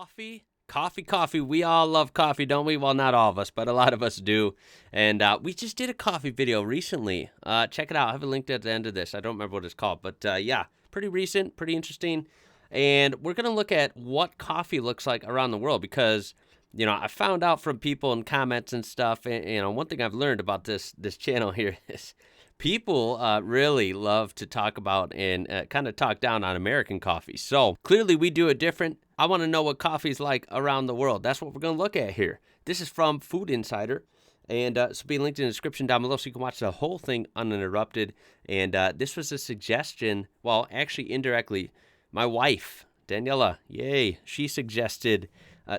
Coffee. Coffee. We all love coffee, don't we? Well, not all of us, but a lot of us do. And we just did a coffee video recently. Check it out. I have it linked at the end of this. I don't remember what it's called, but yeah, pretty recent, pretty interesting. And we're going to look at what coffee looks like around the world because, you know, I found out from people in comments and stuff, and, you know, one thing I've learned about this channel here is people really love to talk about and kind of talk down on American coffee. So clearly we do it different. I want to know what coffee's like around the world. That's what we're going to look at here. This is from Food Insider, and this will be linked in the description down below so you can watch the whole thing uninterrupted. And this was a suggestion, well, actually indirectly, my wife, Daniela, yay, she suggested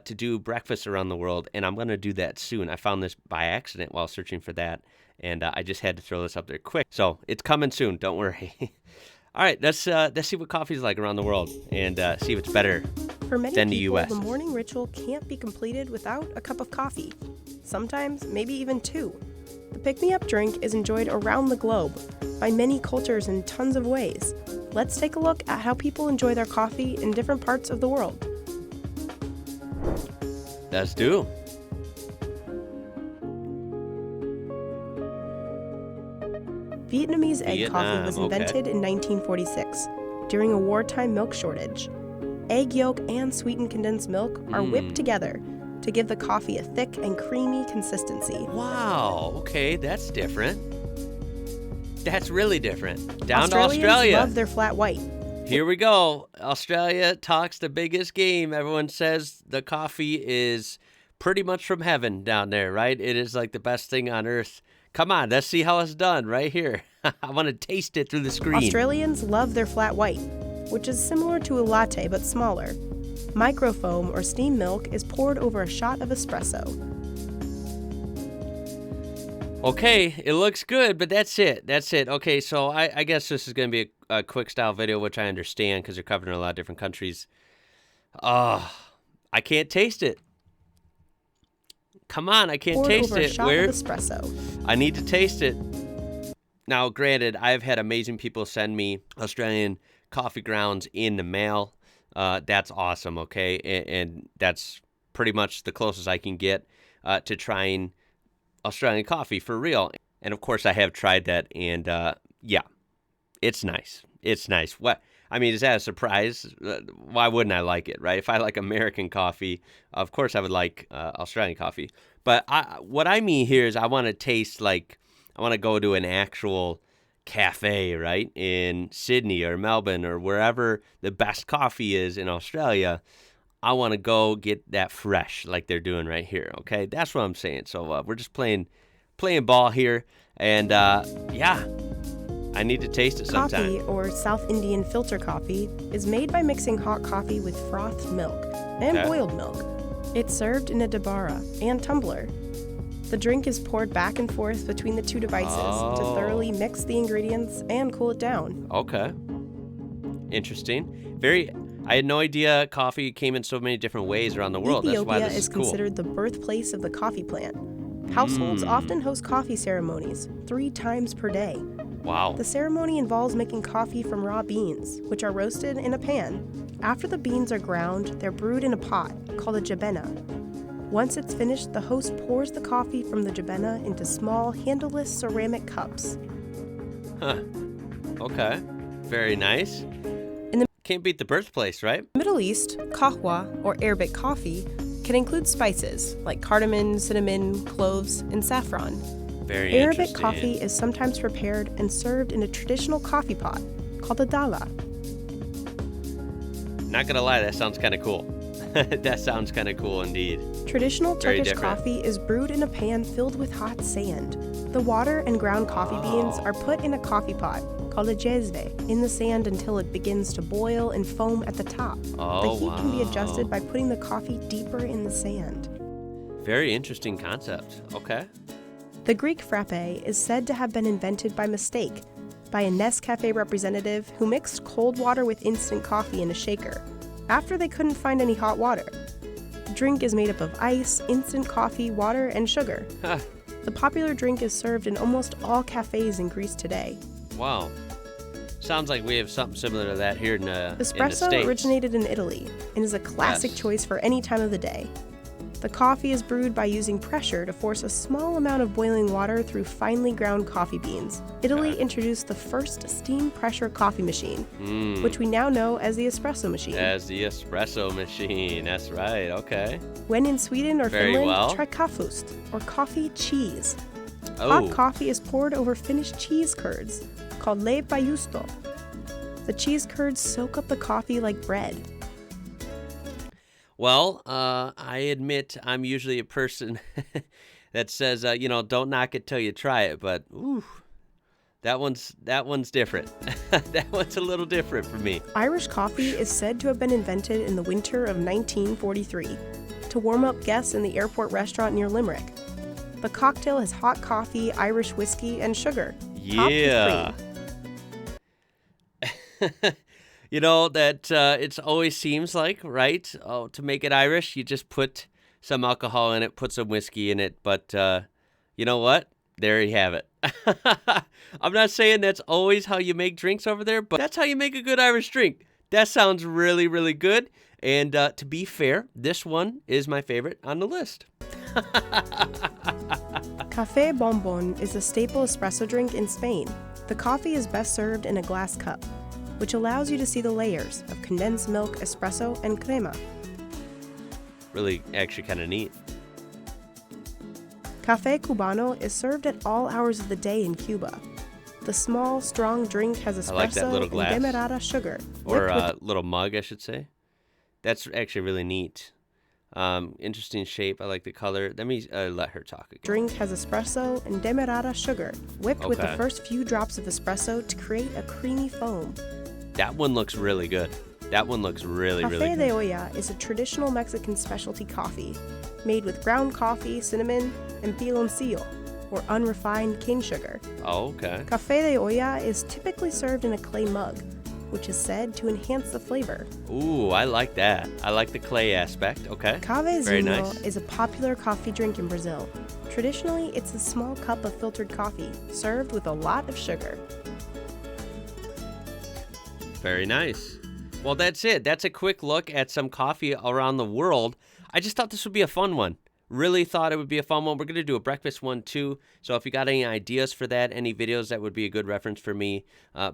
to do breakfast around the world, and I'm going to do that soon. I found this by accident while searching for that, and I just had to throw this up there quick. So it's coming soon, don't worry. All right, let's see what coffee's like around the world and see if it's better For many than the people, U.S. the morning ritual can't be completed without a cup of coffee. Sometimes, maybe even two. The pick-me-up drink is enjoyed around the globe by many cultures in tons of ways. Let's take a look at how people enjoy their coffee in different parts of the world. Let's do. Vietnamese egg coffee was invented in 1946 during a wartime milk shortage. Egg yolk and sweetened condensed milk are whipped together to give the coffee a thick and creamy consistency. Wow, okay, that's different. That's really different. Down to Australians Australia. love their flat white. Here we go. Australia talks the biggest game. Everyone says the coffee is pretty much from heaven down there, right? It is like the best thing on earth. Come on, let's see how it's done right here. I want to taste it through the screen. Australians love their flat white, which is similar to a latte but smaller. Microfoam or steam milk is poured over a shot of espresso. Okay, it looks good, but that's it. Okay, so I guess this is going to be a quick style video, which I understand because they're covering a lot of different countries. I can't taste it. Come on, I can't taste Over a it. shot Where? of espresso. I need to taste it. Now, granted, I've had amazing people send me Australian coffee grounds in the mail. That's awesome, okay? And that's pretty much the closest I can get to trying Australian coffee for real. And of course, I have tried that, and yeah, it's nice. It's nice. What? I mean, is that a surprise? Why wouldn't I like it, right? If I like American coffee, of course I would like Australian coffee. But what I mean here is I want to taste like, I want to go to an actual cafe, right, in Sydney or Melbourne or wherever the best coffee is in Australia. I want to go get that fresh like they're doing right here, okay? That's what I'm saying. So we're just playing ball here. And yeah. I need to taste it sometime. Coffee, or South Indian filter coffee, is made by mixing hot coffee with frothed milk and boiled milk. It's served in a dabara and tumbler. The drink is poured back and forth between the two devices to thoroughly mix the ingredients and cool it down. Okay. Interesting. I had no idea coffee came in so many different ways around the world. Ethiopia That's why this is considered the birthplace of the coffee plant. Households often host coffee ceremonies 3 times per day. Wow. The ceremony involves making coffee from raw beans, which are roasted in a pan. After the beans are ground, they're brewed in a pot, called a jabena. Once it's finished, the host pours the coffee from the jabena into small, handleless ceramic cups. Huh. Okay. Very nice. Can't beat the birthplace, right? In the Middle East, kahwa, or Arabic coffee, can include spices like cardamom, cinnamon, cloves, and saffron. Very Arabic interesting. coffee is sometimes prepared and served in a traditional coffee pot called a dala. Not gonna lie, that sounds kind of cool. That sounds kind of cool indeed. Traditional Very Turkish different. coffee is brewed in a pan filled with hot sand. The water and ground coffee beans are put in a coffee pot called a jezve in the sand until it begins to boil and foam at the top. The heat can be adjusted by putting the coffee deeper in the sand. Very interesting concept. Okay. The Greek frappe is said to have been invented by mistake by a Nescafe representative who mixed cold water with instant coffee in a shaker after they couldn't find any hot water. The drink is made up of ice, instant coffee, water, and sugar. Huh. The popular drink is served in almost all cafes in Greece today. Wow. Sounds like we have something similar to that here in the Espresso States. originated in Italy and is a classic Yes. choice for any time of the day. The coffee is brewed by using pressure to force a small amount of boiling water through finely ground coffee beans. Italy introduced the first steam pressure coffee machine, which we now know as the espresso machine. As the espresso machine. That's right. Okay. When in Sweden or Very Finland, well. try kafust, or coffee cheese. Oh. Hot coffee is poured over finished cheese curds, called leippajuusto. The cheese curds soak up the coffee like bread. Well, I admit I'm usually a person that says, don't knock it till you try it. But ooh, that one's different. That one's a little different for me. Irish coffee is said to have been invented in the winter of 1943 to warm up guests in the airport restaurant near Limerick. The cocktail has hot coffee, Irish whiskey, and sugar. topped with Yeah. cream. That it always seems like, right? Oh, to make it Irish, you just put some alcohol in it, put some whiskey in it. But you know what? There you have it. I'm not saying that's always how you make drinks over there, but that's how you make a good Irish drink. That sounds really, really good. And to be fair, this one is my favorite on the list. Café Bonbon is a staple espresso drink in Spain. The coffee is best served in a glass cup, which allows you to see the layers of condensed milk, espresso, and crema. Really, actually kind of neat. Café Cubano is served at all hours of the day in Cuba. The small, strong drink has espresso I like that little and glass. demerara sugar. Or whipped with a little mug, I should say. That's actually really neat. Interesting shape. I like the color. Let me let her talk again. drink has espresso and demerara sugar, whipped with the Okay. first few drops of espresso to create a creamy foam. That one looks really good. That one looks really, Café really de good. olla is a traditional Mexican specialty coffee made with ground coffee, cinnamon, and piloncillo, or unrefined cane sugar. Oh, okay. Café de olla is typically served in a clay mug, which is said to enhance the flavor. Ooh, I like that. I like the clay aspect. Okay. Very Cafezinho nice. is a popular coffee drink in Brazil. Traditionally, it's a small cup of filtered coffee, served with a lot of sugar. Very nice. Well, that's it. That's a quick look at some coffee around the world. I just thought this would be a fun one. Really thought it would be a fun one. We're going to do a breakfast one too. So if you got any ideas for that, any videos that would be a good reference for me,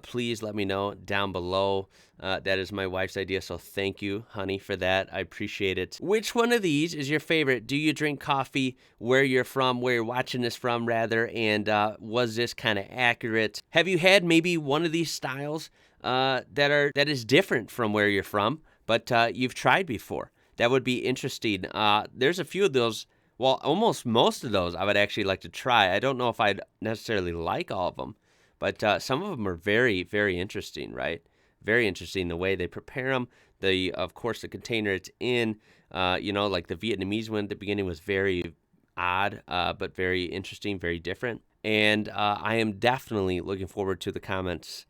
please let me know down below. That is my wife's idea. So thank you, honey, for that. I appreciate it. Which one of these is your favorite? Do you drink coffee? Where you're from, where you're watching this from, rather? And was this kind of accurate? Have you had maybe one of these styles that is different from where you're from, but you've tried before? That would be interesting. There's a few of those. Well, almost most of those I would actually like to try. I don't know if I'd necessarily like all of them, but some of them are very, very interesting, right? Very interesting the way they prepare them. Of course, the container it's in, like the Vietnamese one at the beginning was very odd, but very interesting, very different. And I am definitely looking forward to the comments.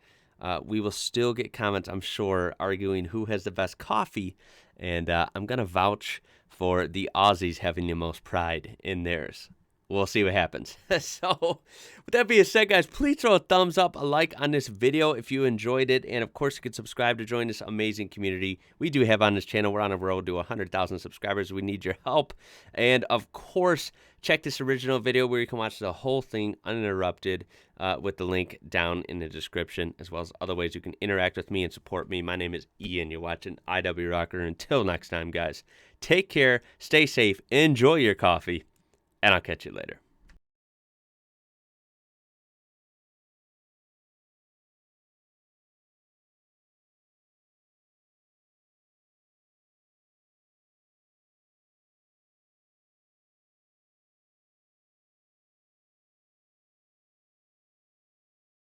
We will still get comments, I'm sure, arguing who has the best coffee. And I'm going to vouch for the Aussies having the most pride in theirs. We'll see what happens. So, with that being said, guys, please throw a thumbs up, a like on this video if you enjoyed it. And, of course, you can subscribe to join this amazing community we do have on this channel. We're on a road to 100,000 subscribers. We need your help. And, of course, check this original video where you can watch the whole thing uninterrupted with the link down in the description, as well as other ways you can interact with me and support me. My name is Ian. You're watching IWrocker. Until next time, guys, take care, stay safe, enjoy your coffee, and I'll catch you later.